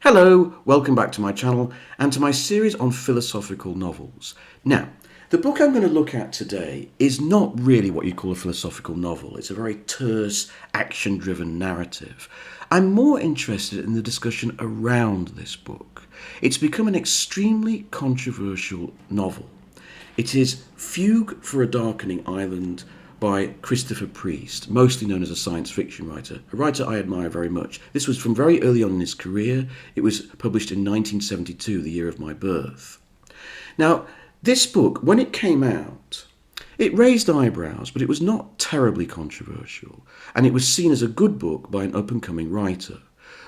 Hello, welcome back to my channel and to my series on philosophical novels. Now, the book I'm going to look at today is not really what you call a philosophical novel. It's a very terse, action-driven narrative. I'm more interested in the discussion around this book. It's become an extremely controversial novel. It is Fugue for a Darkening Island by Christopher Priest, mostly known as a science fiction writer, a writer I admire very much. This was from very early on in his career. It was published in 1972, the year of my birth. Now, this book, when it came out, it raised eyebrows, but it was not terribly controversial, and it was seen as a good book by an up-and-coming writer.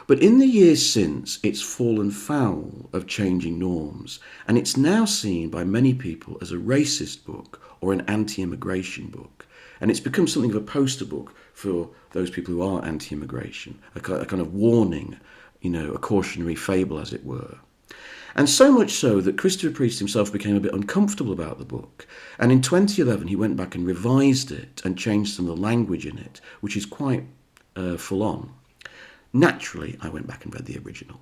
But in the years since, it's fallen foul of changing norms, and it's now seen by many people as a racist book or an anti-immigration book. And it's become something of a poster book for those people who are anti-immigration, a kind of warning, a cautionary fable, as it were. And so much so that Christopher Priest himself became a bit uncomfortable about the book. And in 2011, he went back and revised it and changed some of the language in it, which is quite full on. Naturally, I went back and read the original.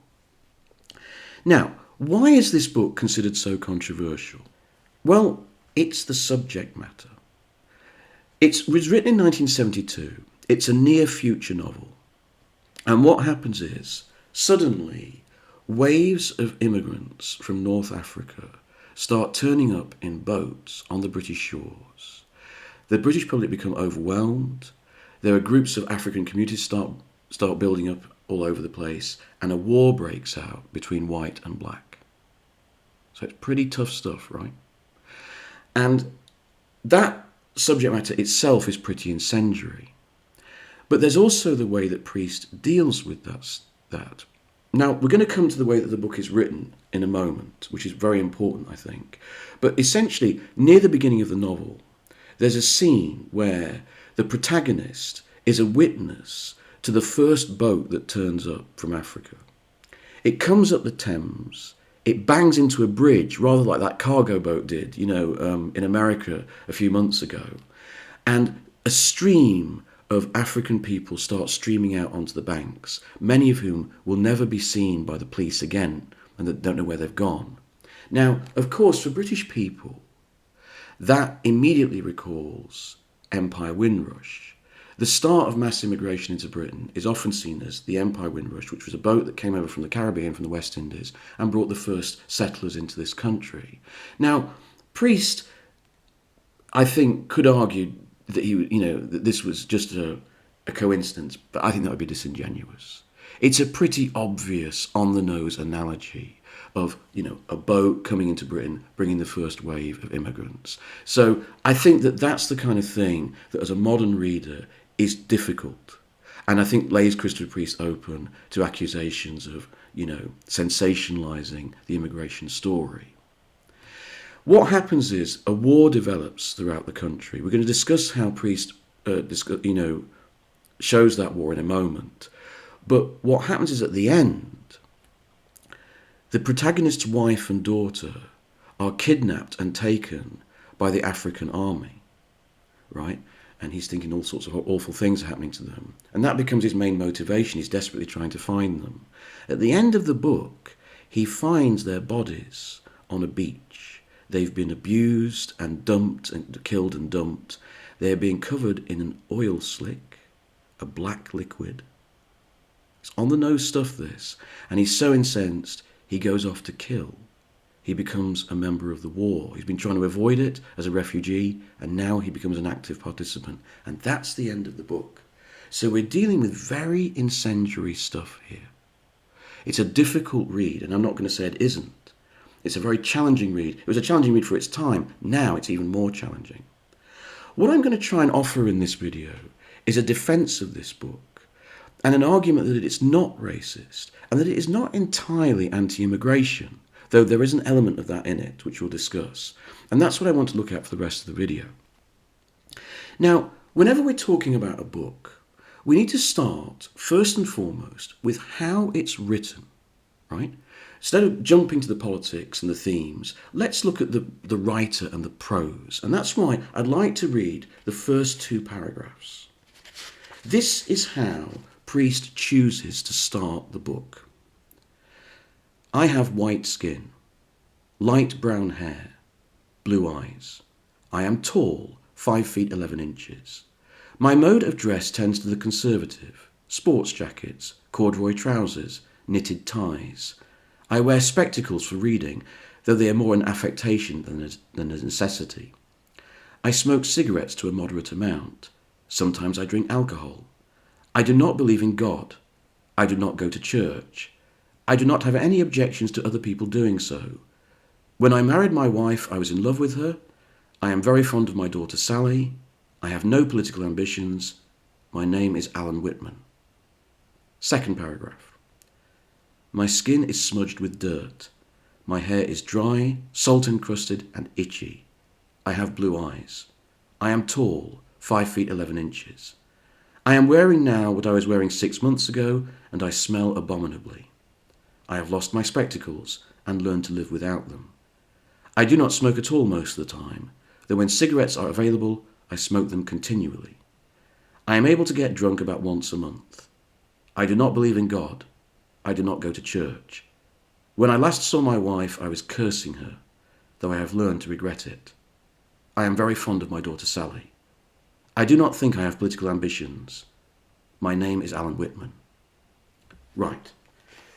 Now, why is this book considered so controversial? Well, it's the subject matter. It was written in 1972. It's a near-future novel. And what happens is, suddenly, waves of immigrants from North Africa start turning up in boats on the British shores. The British public become overwhelmed. There are groups of African communities start building up all over the place, and a war breaks out between white and black. So it's pretty tough stuff, right? And that subject matter itself is pretty incendiary. But there's also the way that Priest deals with that. Now, we're going to come to the way that the book is written in a moment, which is very important, I think. But essentially, near the beginning of the novel, there's a scene where the protagonist is a witness to the first boat that turns up from Africa. It comes up the Thames. It bangs into a bridge, rather like that cargo boat did, in America a few months ago. And a stream of African people start streaming out onto the banks, many of whom will never be seen by the police again and that don't know where they've gone. Now, of course, for British people, that immediately recalls Empire Windrush. The start of mass immigration into Britain is often seen as the Empire Windrush, which was a boat that came over from the Caribbean, from the West Indies, and brought the first settlers into this country. Now, Priest, I think, could argue that that this was just a coincidence, but I think that would be disingenuous. It's a pretty obvious, on-the-nose analogy of, a boat coming into Britain, bringing the first wave of immigrants. So I think that that's the kind of thing that, as a modern reader, is difficult, and I think lays Christopher Priest open to accusations of, sensationalising the immigration story. What happens is a war develops throughout the country. We're going to discuss how Priest, shows that war in a moment. But what happens is at the end, the protagonist's wife and daughter are kidnapped and taken by the African army, right? And he's thinking all sorts of awful things are happening to them. And that becomes his main motivation. He's desperately trying to find them. At the end of the book, he finds their bodies on a beach. They've been abused and dumped and killed and dumped. They're being covered in an oil slick, a black liquid. It's on-the-nose stuff, this. And he's so incensed, he goes off to kill. He becomes a member of the war. He's been trying to avoid it as a refugee, and now he becomes an active participant. And that's the end of the book. So we're dealing with very incendiary stuff here. It's a difficult read, and I'm not going to say it isn't. It's a very challenging read. It was a challenging read for its time. Now it's even more challenging. What I'm going to try and offer in this video is a defense of this book and an argument that it's not racist and that it is not entirely anti-immigration, though there is an element of that in it, which we'll discuss. And that's what I want to look at for the rest of the video. Now, whenever we're talking about a book, we need to start, first and foremost, with how it's written, right? Instead of jumping to the politics and the themes, let's look at the writer and the prose. And that's why I'd like to read the first two paragraphs. This is how Priest chooses to start the book. I have white skin, light brown hair, blue eyes. I am tall, 5 feet 11 inches. My mode of dress tends to the conservative. Sports jackets, corduroy trousers, knitted ties. I wear spectacles for reading, though they are more an affectation than a necessity. I smoke cigarettes to a moderate amount. Sometimes I drink alcohol. I do not believe in God. I do not go to church. I do not have any objections to other people doing so. When I married my wife, I was in love with her. I am very fond of my daughter Sally. I have no political ambitions. My name is Alan Whitman. Second paragraph. My skin is smudged with dirt. My hair is dry, salt-encrusted and itchy. I have blue eyes. I am tall, 5 feet 11 inches. I am wearing now what I was wearing 6 months ago, and I smell abominably. I have lost my spectacles and learned to live without them. I do not smoke at all most of the time, though when cigarettes are available, I smoke them continually. I am able to get drunk about once a month. I do not believe in God. I do not go to church. When I last saw my wife, I was cursing her, though I have learned to regret it. I am very fond of my daughter Sally. I do not think I have political ambitions. My name is Alan Whitman. Right.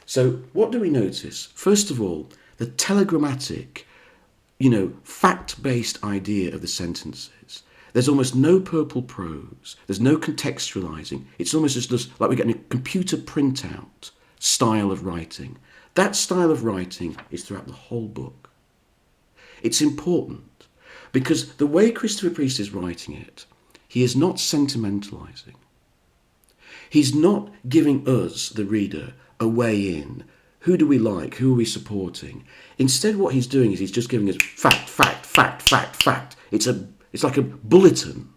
So what do we notice? First of all, the telegrammatic, fact-based idea of the sentences. There's almost no purple prose. There's no contextualizing. It's almost just like we're getting a computer printout style of writing. That style of writing is throughout the whole book. It's important because the way Christopher Priest is writing it, he is not sentimentalizing. He's not giving us, the reader, a way in. Who do we like? Who are we supporting? Instead, what he's doing is he's just giving us fact, fact, fact, fact, fact. It's like a bulletin,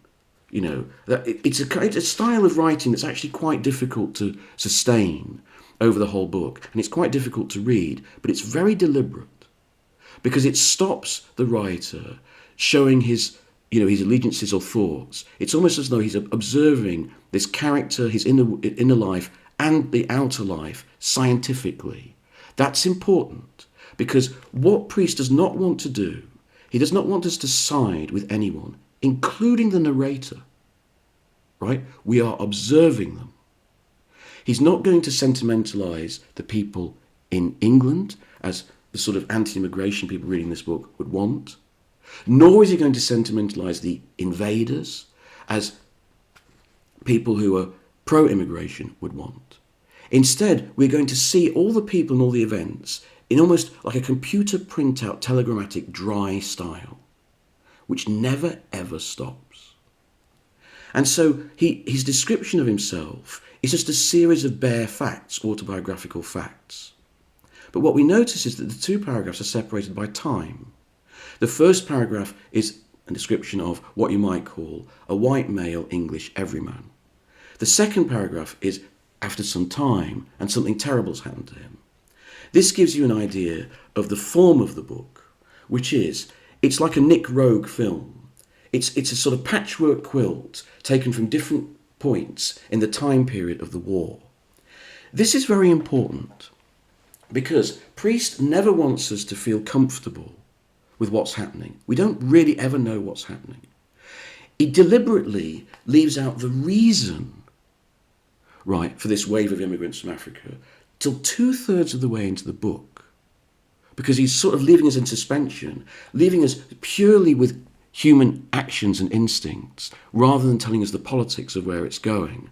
It's a style of writing that's actually quite difficult to sustain over the whole book, and it's quite difficult to read, but it's very deliberate because it stops the writer showing his allegiances or thoughts. It's almost as though he's observing this character, his inner life, and the outer life scientifically. That's important because what Priest does not want to do, he does not want us to side with anyone, including the narrator, right? We are observing them. He's not going to sentimentalize the people in England as the sort of anti-immigration people reading this book would want, nor is he going to sentimentalize the invaders as people who are pro-immigration would want. Instead, we're going to see all the people and all the events in almost like a computer printout telegrammatic dry style, which never ever stops. And so his description of himself is just a series of bare facts, autobiographical facts. But what we notice is that the two paragraphs are separated by time. The first paragraph is a description of what you might call a white male English everyman. The second paragraph is after some time and something terrible's happened to him. This gives you an idea of the form of the book, which is, it's like a Nick Rogue film. It's a sort of patchwork quilt taken from different points in the time period of the war. This is very important because Priest never wants us to feel comfortable with what's happening. We don't really ever know what's happening. He deliberately leaves out the reason, right, for this wave of immigrants from Africa till 2/3 of the way into the book, because he's sort of leaving us in suspension, leaving us purely with human actions and instincts, rather than telling us the politics of where it's going.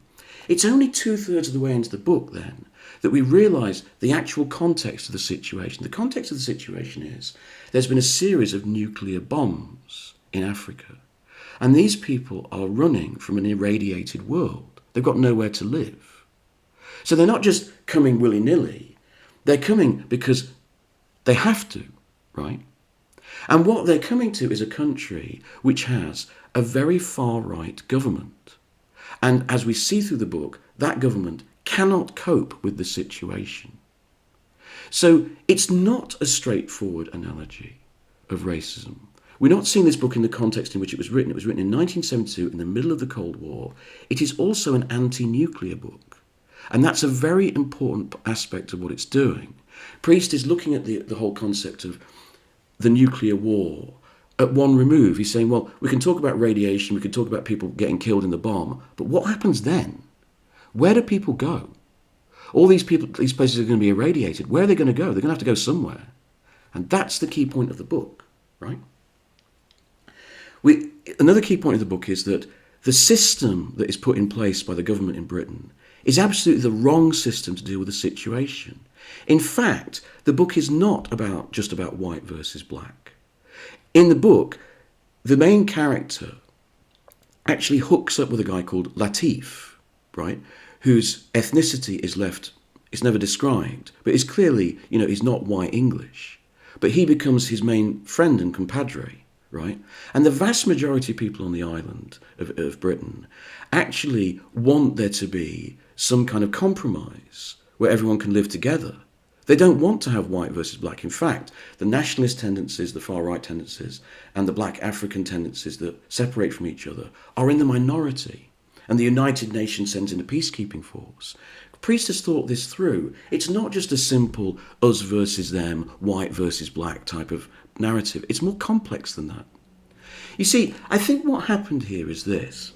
It's only 2/3 of the way into the book, then, that we realise the actual context of the situation. The context of the situation is there's been a series of nuclear bombs in Africa, and these people are running from an irradiated world. They've got nowhere to live. So they're not just coming willy-nilly. They're coming because they have to, right? And what they're coming to is a country which has a very far-right government. And as we see through the book, that government cannot cope with the situation. So it's not a straightforward analogy of racism. We're not seeing this book in the context in which it was written. It was written in 1972 in the middle of the Cold War. It is also an anti-nuclear book. And that's a very important aspect of what it's doing. Priest is looking at the whole concept of the nuclear war at one remove. He's saying, well, we can talk about radiation, we can talk about people getting killed in the bomb, but what happens then? Where do people go? All these places are going to be irradiated. Where are they going to go? They're going to have to go somewhere. And that's the key point of the book, right? Another key point of the book is that the system that is put in place by the government in Britain is absolutely the wrong system to deal with the situation. In fact, the book is not just about white versus black. In the book, the main character actually hooks up with a guy called Latif, right, whose ethnicity is never described, but is clearly, he's not white English. But he becomes his main friend and compadre, right? And the vast majority of people on the island of Britain actually want there to be some kind of compromise where everyone can live together. They don't want to have white versus black. In fact, the nationalist tendencies, the far-right tendencies, and the black African tendencies that separate from each other are in the minority. And the United Nations sends in a peacekeeping force. Priest has thought this through. It's not just a simple us versus them, white versus black type of narrative. It's more complex than that. You see, I think what happened here is this.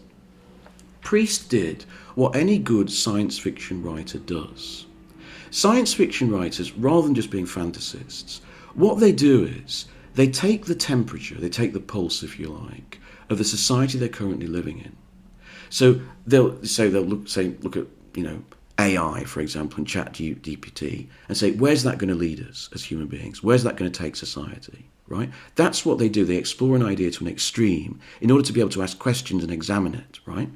Priest did what any good science fiction writer does. Science fiction writers, rather than just being fantasists, what they do is they take the temperature, they take the pulse, if you like, of the society they're currently living in. So they'll look at, AI, for example, and ChatGPT, and say, where's that going to lead us as human beings? Where's that going to take society, right? That's what they do. They explore an idea to an extreme in order to be able to ask questions and examine it, right?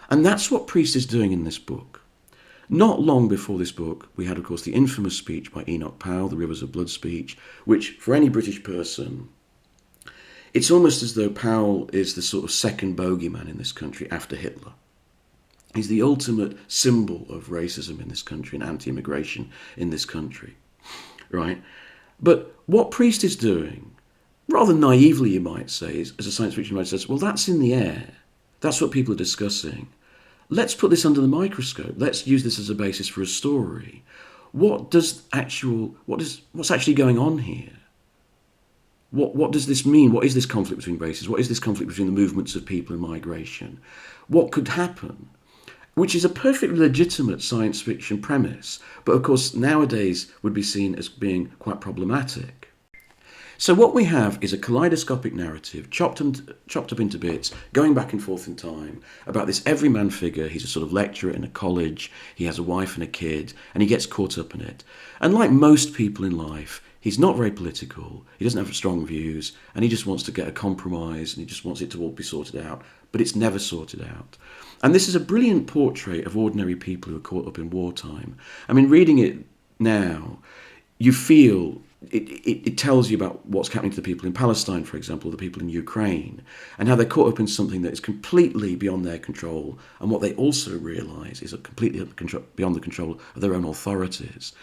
And that's what Priest is doing in this book. Not long before this book, we had, of course, the infamous speech by Enoch Powell, the Rivers of Blood speech, which, for any British person, it's almost as though Powell is the sort of second bogeyman in this country after Hitler. He's the ultimate symbol of racism in this country and anti-immigration in this country, right? But what Priest is doing, rather naively you might say, as a science fiction writer says, well, that's in the air. That's what people are discussing. Let's put this under the microscope. Let's use this as a basis for a story. What's actually going on here? What does this mean? What is this conflict between races? What is this conflict between the movements of people and migration? What could happen? Which is a perfectly legitimate science fiction premise, but of course nowadays would be seen as being quite problematic. So what we have is a kaleidoscopic narrative, chopped up into bits, going back and forth in time, about this everyman figure. He's a sort of lecturer in a college, he has a wife and a kid, and he gets caught up in it. And like most people in life, he's not very political, he doesn't have strong views, and he just wants to get a compromise, and he just wants it to all be sorted out, but it's never sorted out. And this is a brilliant portrait of ordinary people who are caught up in wartime. I mean, reading it now, you feel it tells you about what's happening to the people in Palestine, for example, the people in Ukraine, and how they're caught up in something that is completely beyond their control, and what they also realise is completely beyond the control of their own authorities.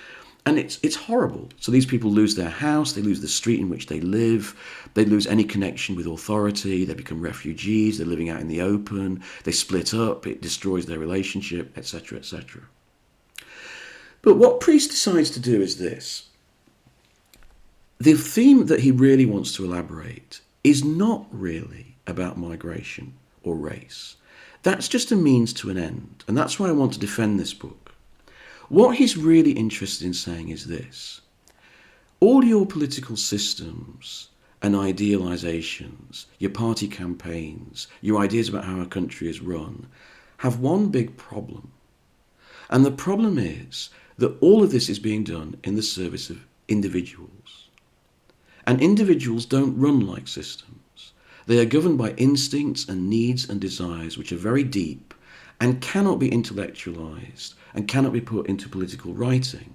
And it's horrible. So these people lose their house, they lose the street in which they live, they lose any connection with authority, they become refugees, they're living out in the open, they split up, it destroys their relationship, etc., etc. But what Priest decides to do is this. The theme that he really wants to elaborate is not really about migration or race. That's just a means to an end, and that's why I want to defend this book. What he's really interested in saying is this. All your political systems and idealizations, your party campaigns, your ideas about how a country is run, have one big problem. And the problem is that all of this is being done in the service of individuals. And individuals don't run like systems. They are governed by instincts and needs and desires which are very deep and cannot be intellectualized and cannot be put into political writing.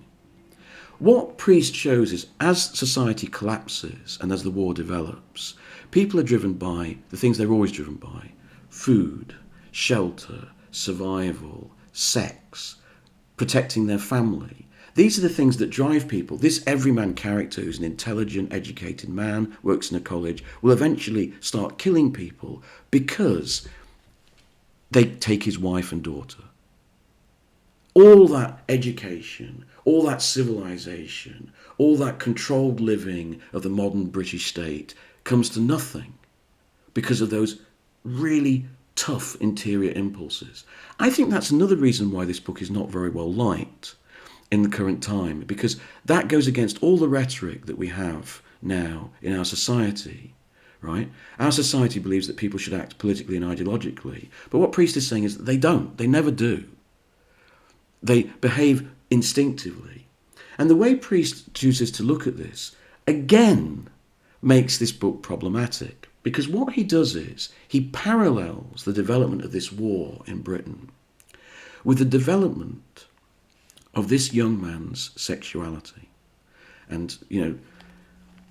What Priest shows is as society collapses and as the war develops, people are driven by the things they're always driven by: food, shelter, survival, sex, protecting their family. These are the things that drive people. This everyman character who's an intelligent, educated man, works in a college, will eventually start killing people because they take his wife and daughter. All that education, all that civilization, all that controlled living of the modern British state comes to nothing because of those really tough interior impulses. I think that's another reason why this book is not very well liked in the current time, because that goes against all the rhetoric that we have now in our society, right? Our society believes that people should act politically and ideologically, but what Priest is saying is that they don't. They never do. They behave instinctively. And the way Priest chooses to look at this, again, makes this book problematic. Because what he does is, he parallels the development of this war in Britain with the development of this young man's sexuality. And, you know,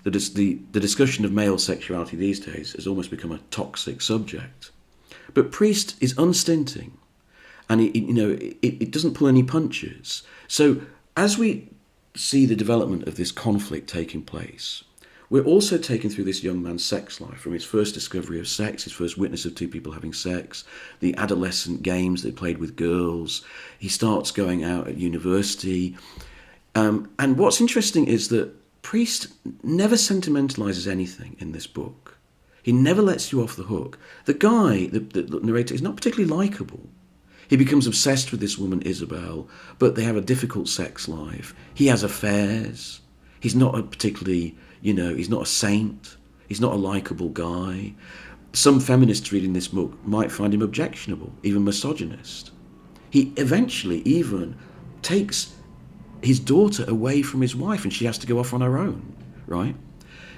the discussion of male sexuality these days has almost become a toxic subject. But Priest is unstinting, and it doesn't pull any punches. So as we see the development of this conflict taking place, we're also taken through this young man's sex life, from his first discovery of sex, his first witness of two people having sex, the adolescent games they played with girls. He starts going out at university. And what's interesting is that Priest never sentimentalizes anything in this book. He never lets you off the hook. The guy, the narrator, is not particularly likable. He becomes obsessed with this woman, Isabel, but they have a difficult sex life. He has affairs. He's not a particularly, he's not a saint. He's not a likable guy. Some feminists reading this book might find him objectionable, even misogynist. He eventually even takes his daughter away from his wife, and she has to go off on her own, right?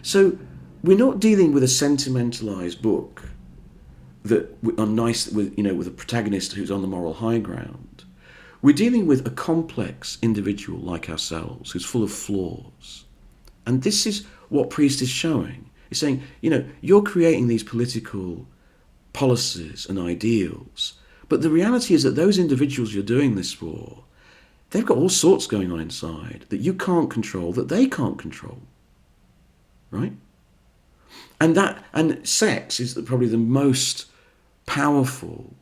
So we're not dealing with a sentimentalized book that are nice with a protagonist who's on the moral high ground. We're dealing with a complex individual like ourselves who's full of flaws. And this is what Priest is showing. He's saying, you're creating these political policies and ideals, but the reality is that those individuals you're doing this for, they've got all sorts going on inside that you can't control, that they can't control, right? And sex is probably the most powerful,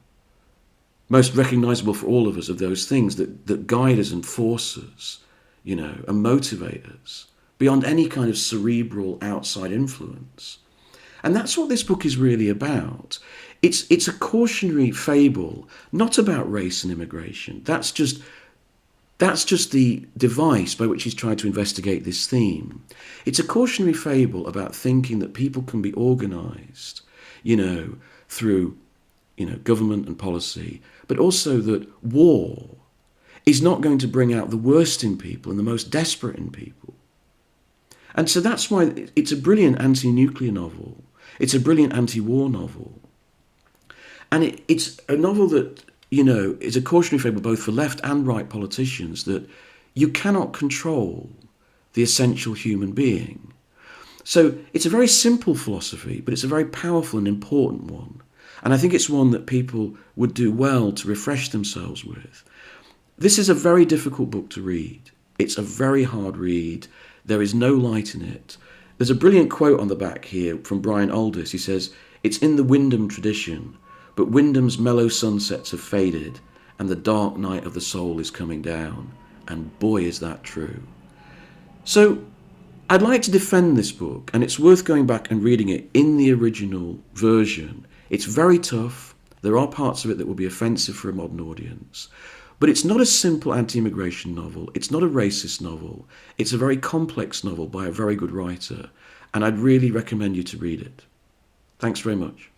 most recognizable for all of us of those things that guide us and force us, and motivate us beyond any kind of cerebral outside influence. And that's what this book is really about. It's a cautionary fable, not about race and immigration. That's just the device by which he's tried to investigate this theme. It's a cautionary fable about thinking that people can be organised, through, government and policy, but also that war is not going to bring out the worst in people and the most desperate in people. And so that's why it's a brilliant anti-nuclear novel. It's a brilliant anti-war novel. And it's a novel that, is a cautionary fable both for left and right politicians that you cannot control the essential human being. So it's a very simple philosophy, but it's a very powerful and important one. And I think it's one that people would do well to refresh themselves with. This is a very difficult book to read. It's a very hard read. There is no light in it. There's a brilliant quote on the back here from Brian Aldiss. He says, "It's in the Wyndham tradition, but Wyndham's mellow sunsets have faded and the dark night of the soul is coming down. And boy, is that true." So I'd like to defend this book, and it's worth going back and reading it in the original version. It's very tough. There are parts of it that will be offensive for a modern audience. But it's not a simple anti-immigration novel. It's not a racist novel. It's a very complex novel by a very good writer. And I'd really recommend you to read it. Thanks very much.